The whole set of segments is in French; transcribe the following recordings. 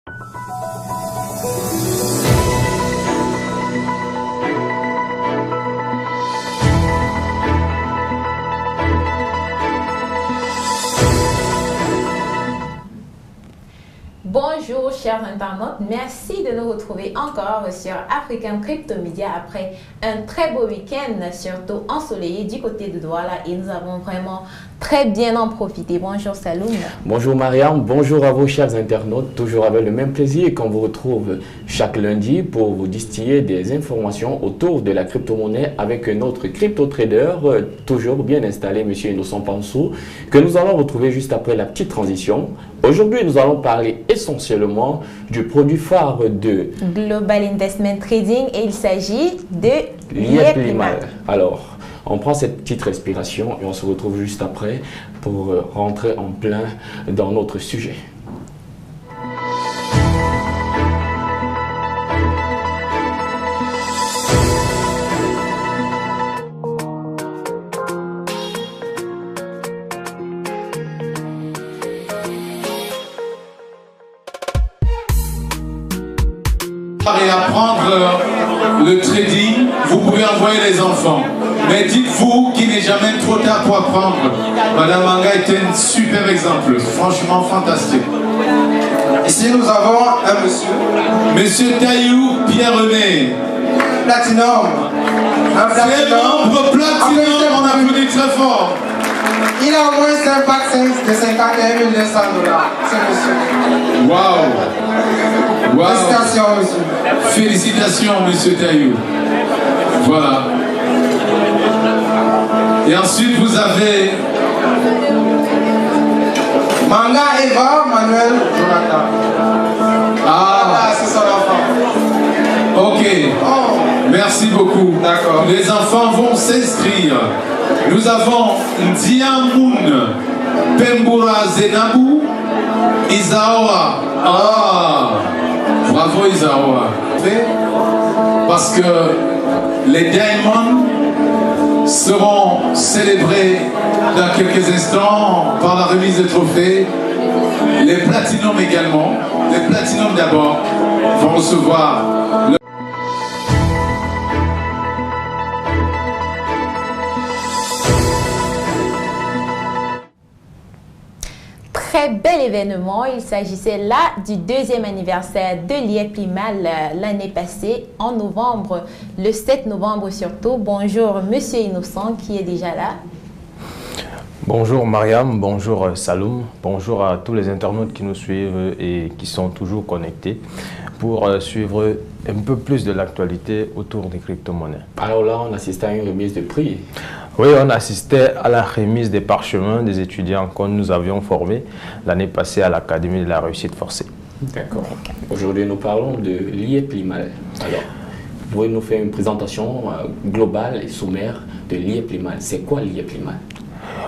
Bonjour chers internautes, merci de nous retrouver encore sur African Crypto Media après un très beau week-end, surtout ensoleillé du côté de Douala, et nous avons vraiment très bien en profité. Bonjour Saloum. Bonjour Mariam, bonjour à vous chers internautes, toujours avec le même plaisir qu'on vous retrouve chaque lundi pour vous distiller des informations autour de la crypto-monnaie avec notre crypto-trader toujours bien installé, monsieur Innocent Pansou, que nous allons retrouver juste après la petite transition. Aujourd'hui, nous allons parler essentiellement du produit phare de Global Investment Trading et il s'agit de Liepli-Mal. Alors, on prend cette petite respiration et on se retrouve juste après pour rentrer en plein dans notre sujet. Et apprendre le trading, vous pouvez envoyer les enfants. Mais dites-vous qu'il n'est jamais trop tard pour apprendre. Madame Manga est un super exemple, franchement fantastique. Ici nous avons un monsieur. Monsieur Taillou Pierre-René. Platinum. Un C'est platinum. membre platinum, on applaudit très fort. Il a au moins un pack de 51 200 $. Ce monsieur. Waouh. Wow. Félicitations monsieur. Félicitations monsieur Taillou. Voilà. Et ensuite vous avez Manga Eva Manuel Jonathan. Ah, c'est son enfant. Ok. Oh. Merci beaucoup. D'accord. Les enfants vont s'inscrire. Nous avons Diamoun Pembura Zenabou Isaoa. Ah, bravo Isaoa. Parce que les Diamonds seront célébrés dans quelques instants par la remise de trophées. Les Platinum également. Les Platinum d'abord vont recevoir le Très bel événement, il s'agissait là du deuxième anniversaire de Liepli-Mal l'année passée, en novembre, le 7 novembre surtout. Bonjour Monsieur Innocent qui est déjà là. Bonjour Mariam, bonjour Saloum, bonjour à tous les internautes qui nous suivent et qui sont toujours connectés pour suivre un peu plus de l'actualité autour des crypto-monnaies. Alors là, on assiste à une remise de prix. Oui, on assistait à la remise des parchemins des étudiants que nous avions formés l'année passée à l'Académie de la réussite forcée. D'accord. Aujourd'hui, nous parlons de Liepli-Mal. Alors, vous pouvez nous faire une présentation globale et sommaire de Liepli-Mal. C'est quoi Liepli-Mal?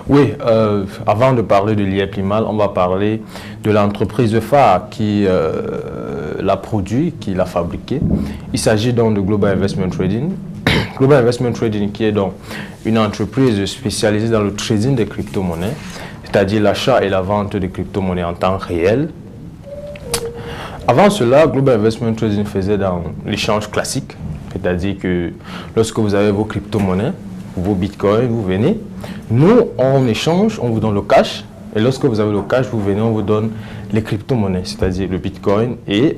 Oui, avant de parler de Liepli-Mal, on va parler de l'entreprise phare qui l'a produit, qui l'a fabriqué. Il s'agit donc de Global Investment Trading. Global Investment Trading qui est donc une entreprise spécialisée dans le trading des crypto-monnaies, c'est-à-dire l'achat et la vente de crypto-monnaies en temps réel. Avant cela, Global Investment Trading faisait dans l'échange classique, c'est-à-dire que lorsque vous avez vos crypto-monnaies, vos bitcoins, vous venez, nous on échange, on vous donne le cash, et lorsque vous avez le cash, vous venez, on vous donne les crypto-monnaies, c'est-à-dire le bitcoin et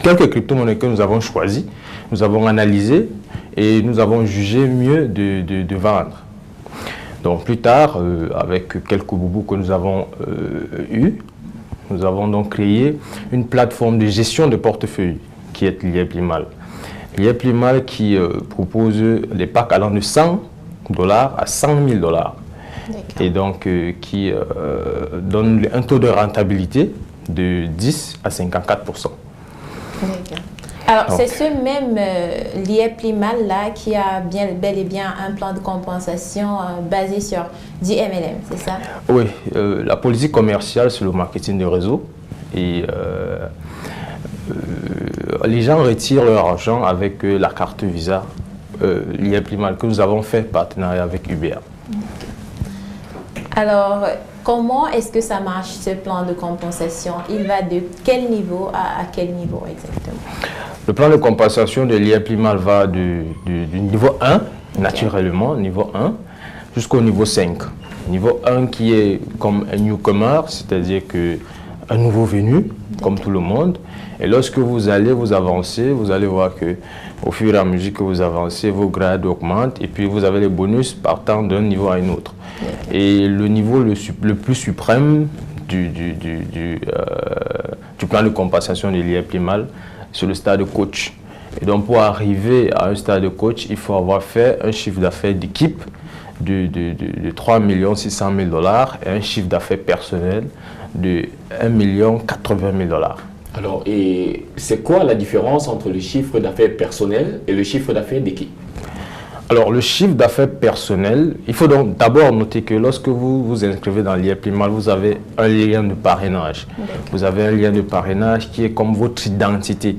quelques crypto-monnaies que nous avons choisies, nous avons analysé et nous avons jugé mieux de vendre. Donc plus tard, avec quelques boubous que nous avons eus, nous avons donc créé une plateforme de gestion de portefeuille qui est Liepli-Mal. Liepli-Mal qui propose des packs allant de $100 à $100 000 et donc qui donne un taux de rentabilité de 10 à 54%. Alors, c'est ce même Liepli-Mal là qui a bel et bien un plan de compensation basé sur du MLM, c'est ça? Oui, la politique commerciale, c'est le marketing de réseau. Et les gens retirent leur argent avec la carte Visa Liepli-Mal que nous avons fait partenariat avec UBA. Alors, comment est-ce que ça marche, ce plan de compensation? Il va de quel niveau à quel niveau exactement? Le plan de compensation de l'IEPLIMAL va du niveau 1, naturellement, niveau 1, jusqu'au niveau 5. Niveau 1 qui est comme un newcomer, c'est-à-dire un nouveau venu, comme tout le monde. Et lorsque vous allez vous avancer, vous allez voir que au fur et à mesure que vous avancez, vos grades augmentent et puis vous avez les bonus partant d'un niveau à un autre. Et le niveau le plus suprême du plan de compensation de l'IEPLIMAL, c'est le stade de coach. Et donc pour arriver à un stade de coach, il faut avoir fait un chiffre d'affaires d'équipe de 3 600 000 $ et un chiffre d'affaires personnel de 1 080 000 $. Alors, et c'est quoi la différence entre le chiffre d'affaires personnel et le chiffre d'affaires d'équipe? Alors, le chiffre d'affaires personnel, il faut donc d'abord noter que lorsque vous vous inscrivez dans l'IEPLIMAL, vous avez un lien de parrainage. Vous avez un lien de parrainage qui est comme votre identité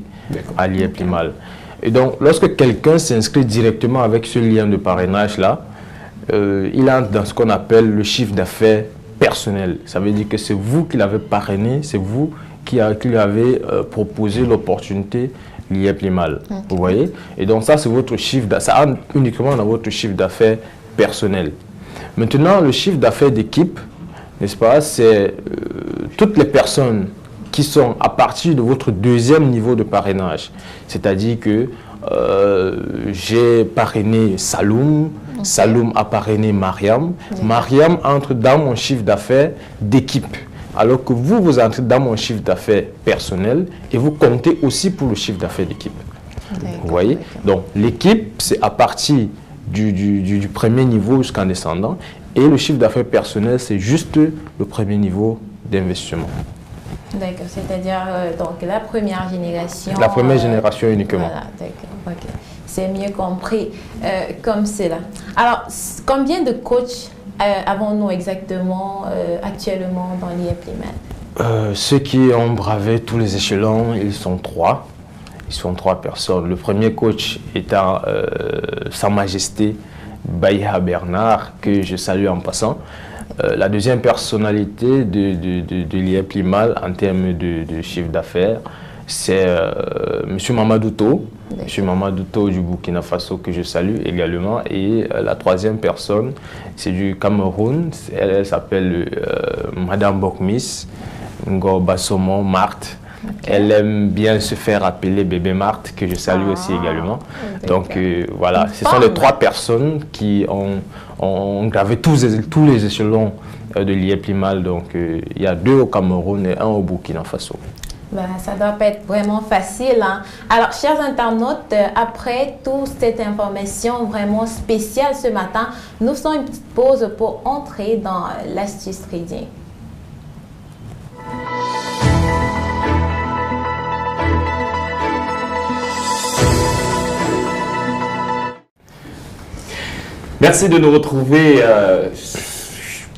à l'IEPLIMAL. Et donc, lorsque quelqu'un s'inscrit directement avec ce lien de parrainage-là, il entre dans ce qu'on appelle le chiffre d'affaires personnel. Ça veut dire que c'est vous qui l'avez parrainé, c'est vous qui lui avez proposé l'opportunité l'IEPLIMAL. Vous voyez? Et donc ça, c'est votre chiffre d'affaires, ça entre uniquement dans votre chiffre d'affaires personnel. Maintenant, le chiffre d'affaires d'équipe, n'est-ce pas, c'est toutes les personnes qui sont à partir de votre deuxième niveau de parrainage. C'est-à-dire que j'ai parrainé Saloum, Saloum a parrainé Mariam. Mariam entre dans mon chiffre d'affaires d'équipe. Alors que vous entrez dans mon chiffre d'affaires personnel et vous comptez aussi pour le chiffre d'affaires d'équipe. Vous voyez? Donc l'équipe, c'est à partir du premier niveau jusqu'en descendant. Et le chiffre d'affaires personnel, c'est juste le premier niveau d'investissement. D'accord, c'est-à-dire donc la première génération. La première génération uniquement. Voilà, d'accord, ok. C'est mieux compris comme cela. Alors, combien de coachs avons-nous exactement actuellement dans l'IEPLIMAL? Ceux qui ont bravé tous les échelons, ils sont 3. Ils sont 3 personnes. Le premier coach étant Sa Majesté Baïha Bernard, que je salue en passant. La deuxième personnalité de l'IEPLIMAL en termes de chiffre d'affaires, c'est M. Mamadou To. M. Mamadou To du Burkina Faso, que je salue également. Et la troisième personne, c'est du Cameroun. Elle s'appelle Madame Bokmis Ngorbasomo Marthe. Elle aime bien se faire appeler bébé Marthe, que je salue aussi également. Donc voilà, ce sont les 3 personnes qui ont gravé tous les échelons de l'IEPLIMAL. Donc il y a 2 au Cameroun et 1 au Burkina Faso. Ben, ça ne doit pas être vraiment facile, hein. Alors, chers internautes, après toute cette information vraiment spéciale ce matin, nous faisons une petite pause pour entrer dans l'astuce trading. Merci de nous retrouver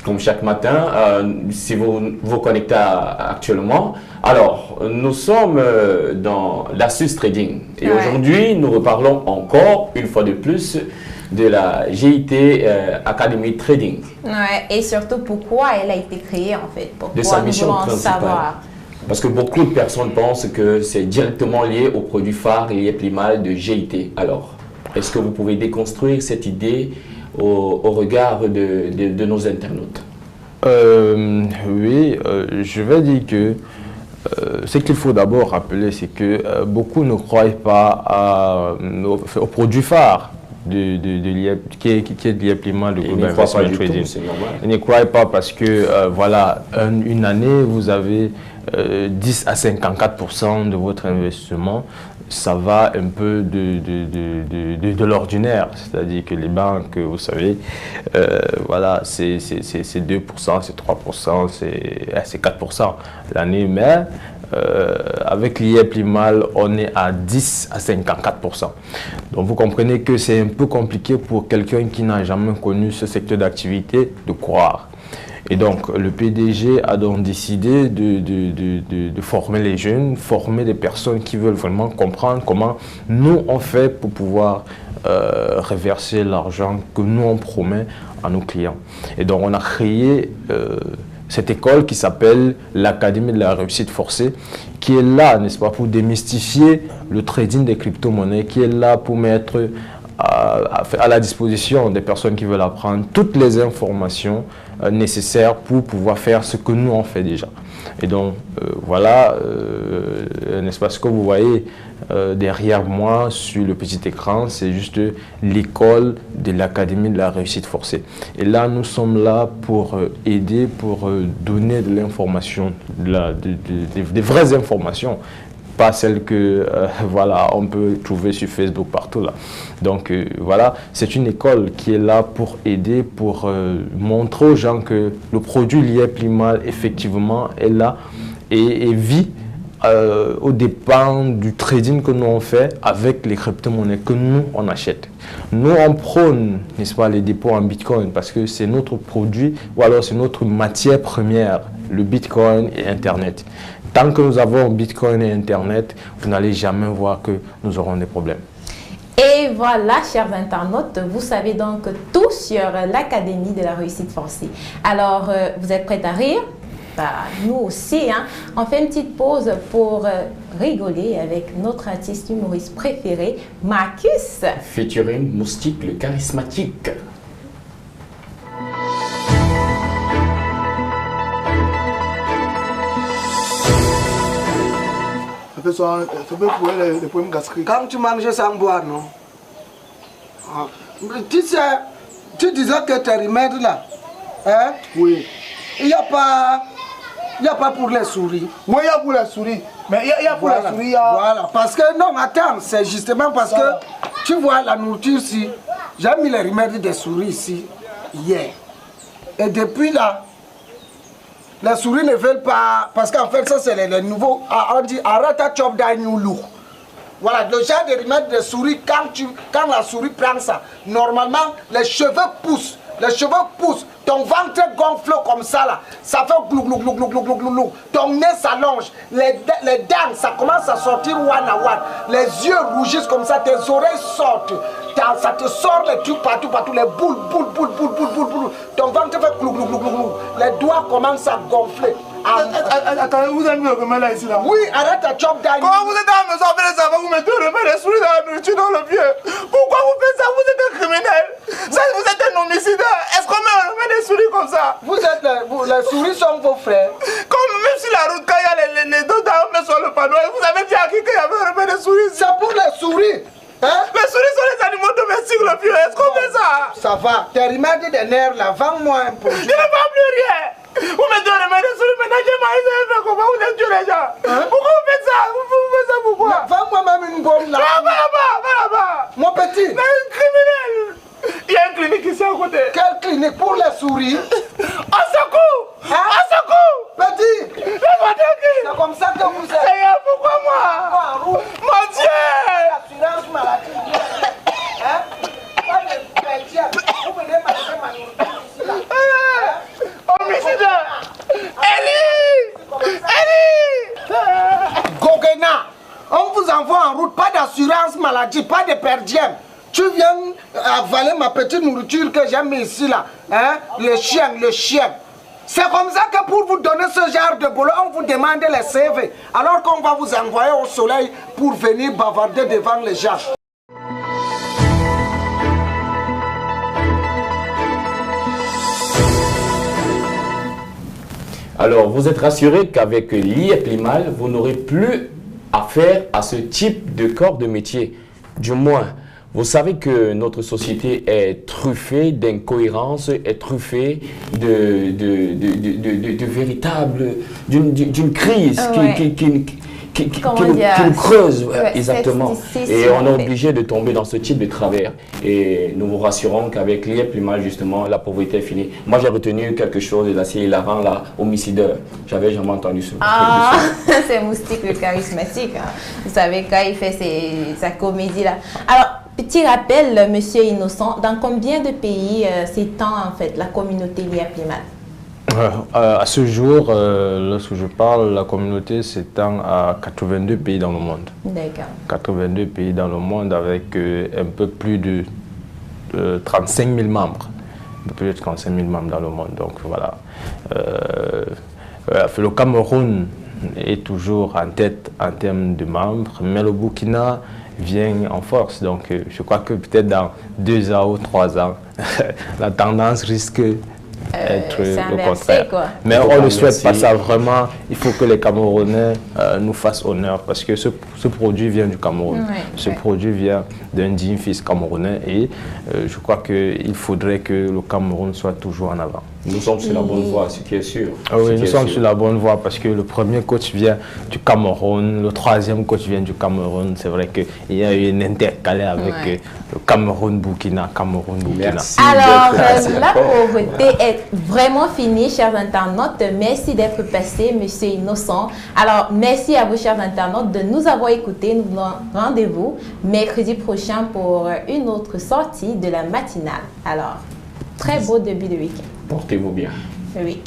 comme chaque matin, si vous vous connectez actuellement. Alors, nous sommes dans l'astuce trading et aujourd'hui, nous reparlons encore une fois de plus de la GIT Academy Trading. Ouais, et surtout pourquoi elle a été créée en fait, pourquoi de sa nous mission voulons en principale. savoir. Parce que beaucoup de personnes pensent que c'est directement lié au produit phare l'IEPLIMAL de GIT. Alors, est-ce que vous pouvez déconstruire cette idée au regard de nos internautes? Oui, je vais dire que ce qu'il faut d'abord rappeler, c'est que beaucoup ne croient pas au produit phare qui est de l'IEPLIMAL de Global Investment Trading. Ils ne croient pas parce que voilà, une année, vous avez 10 à 54% de votre investissement. Ça va un peu de l'ordinaire, c'est-à-dire que les banques, vous savez, voilà, c'est 2%, c'est 3%, c'est 4% l'année, mais avec l'IEPLIMAL, on est à 10 à 54%. Donc vous comprenez que c'est un peu compliqué pour quelqu'un qui n'a jamais connu ce secteur d'activité de croire. Et donc, le PDG a donc décidé de former les jeunes, former des personnes qui veulent vraiment comprendre comment nous on fait pour pouvoir reverser l'argent que nous on promet à nos clients. Et donc, on a créé cette école qui s'appelle l'Académie de la réussite forcée, qui est là, n'est-ce pas, pour démystifier le trading des crypto-monnaies, qui est là pour mettre à la disposition des personnes qui veulent apprendre toutes les informations nécessaires pour pouvoir faire ce que nous on fait déjà. Et donc voilà, n'est-ce pas, ce que vous voyez derrière moi sur le petit écran, c'est juste l'école de l'Académie de la réussite forcée. Et là, nous sommes là pour aider, pour donner de l'information, des vraies informations, pas celles que voilà, on peut trouver sur Facebook partout là. Donc voilà, c'est une école qui est là pour aider, pour montrer aux gens que le produit Liep Limal effectivement est là et vit au dépend du trading que nous on fait avec les crypto-monnaies que nous on achète. Nous on prône, n'est-ce pas, les dépôts en Bitcoin parce que c'est notre produit ou alors c'est notre matière première, le Bitcoin et Internet. Tant que nous avons Bitcoin et Internet, vous n'allez jamais voir que nous aurons des problèmes. Et voilà, chers internautes, vous savez donc tout sur l'Académie de la réussite forcée. Alors, vous êtes prêts à rire? Bah, nous aussi, hein. On fait une petite pause pour rigoler avec notre artiste humoriste préféré, Marcus. Featuring Moustique le charismatique. Ça peut courir les problèmes gastriques. Quand tu manges sans boire, non? Tu sais, tu disais que tes remèdes là, hein? Oui. Il n'y a pas pour les souris. Oui, il y a pour les souris. Mais il y a pour Voilà. les souris, il y a... Voilà, parce que, non, attends, c'est justement parce que, tu vois, la nourriture ici, j'ai mis les remèdes des souris ici, hier. Et depuis là, les souris ne veulent pas, parce qu'en fait, ça c'est les nouveaux, on dit, arrête à chop d'agneau lourd. Voilà, le genre de remède des souris, quand la souris prend ça, normalement, les cheveux poussent. Les cheveux poussent, ton ventre gonfle comme ça là, ça fait glou glou glou glou glou glou glou glou. Ton nez s'allonge, les dents ça commence à sortir one à one, les yeux rougissent comme ça, tes oreilles sortent, ça te sort les trucs partout, les boules, ton ventre fait glou glou glou glou glou, les doigts commencent à gonfler. Attendez, vous avez mis le remède là ici là? Oui, arrête à chop d'agneau. Comment vous êtes à la maison avec les enfants, vous mettez le remède des souris dans la nourriture dans le pied? Pourquoi vous faites ça? Vous êtes un criminel. Ça, vous êtes un homicide. Est-ce qu'on met un remède des souris comme ça? Les souris sont vos frères. Comme même sur la route, quand il y a les dos on met sur le panneau, vous avez dit à qui qu'il y avait un remède des souris? C'est pour les souris. Hein? Les souris sont les animaux domestiques le pied. Est-ce qu'on fait ça? Ça va, tes remèdes des nerfs là, vends-moi un produit. Je ne vends plus rien. Vous mettez un remède des souris, maintenant j'ai maïs et fait comment vous êtes tué les gens? Pourquoi vous faites ça? Vous faites ça pourquoi? Vends-moi même une gomme là. Va là-bas. Mon petit. Mais criminel. Il y a une clinique ici à côté. Quelle clinique pour les souris? Au secours! Hein? Au secours! Petit. Laisse-moi tranquille! C'est comme ça que vous êtes. Seigneur, pourquoi moi? Mon Dieu! Assurance maladie. Hein? Pas de pédiatre. Vous venez manger ma nourriture ici là. Homicide! Elie! Gogena, on vous envoie en route, pas d'assurance maladie, pas de per diem. Tu viens avaler ma petite nourriture que j'ai mis ici là, hein? Le chien. C'est comme ça que pour vous donner ce genre de boulot, on vous demande les CV. Alors qu'on va vous envoyer au soleil pour venir bavarder devant les gens. Alors, vous êtes rassuré qu'avec Liep Limal, vous n'aurez plus affaire à ce type de corps de métier. Du moins, vous savez que notre société est truffée d'incohérences, est truffée de véritables, d'une crise qui nous creuse, exactement. Et on est obligé de tomber dans ce type de travers. Et nous vous rassurons qu'avec Liep Limal, justement, la pauvreté est finie. Moi, j'ai retenu quelque chose d'assez hilarant, là, homicideur. J'avais jamais entendu ça. Ah, c'est Moustique le charismatique. Hein. Vous savez, quand il fait sa comédie là. Alors, petit rappel, monsieur Innocent, dans combien de pays s'étend en fait la communauté Liep Limal? À ce jour, lorsque je parle, la communauté s'étend à 82 pays dans le monde. D'accord. 82 pays dans le monde avec un peu plus de 35 000 membres. plus de 35 000 membres dans le monde. Donc voilà. Le Cameroun est toujours en tête en termes de membres, mais le Burkina vient en force. Donc je crois que peut-être dans 2 ans ou 3 ans, la tendance risque être le contraire. Quoi. Mais on ne souhaite pas ça vraiment. Il faut que les Camerounais nous fassent honneur parce que ce produit vient du Cameroun. Ce produit vient d'un digne fils camerounais et je crois qu'il faudrait que le Cameroun soit toujours en avant. Nous sommes sur la bonne voie, ce qui est sûr. Oui, nous sommes sur la bonne voie parce que le premier coach vient du Cameroun, le 3e coach vient du Cameroun. C'est vrai qu'il y a eu une intercalée avec le Cameroun-Burkina, Cameroun-Burkina. Alors, la pauvreté est vraiment finie, chers internautes. Merci d'être passé, Monsieur Innocent. Alors, merci à vous, chers internautes, de nous avoir écoutés. Nous vous donnons rendez-vous mercredi prochain pour une autre sortie de la matinale. Alors, très beau début de week-end. Portez-vous bien. Oui.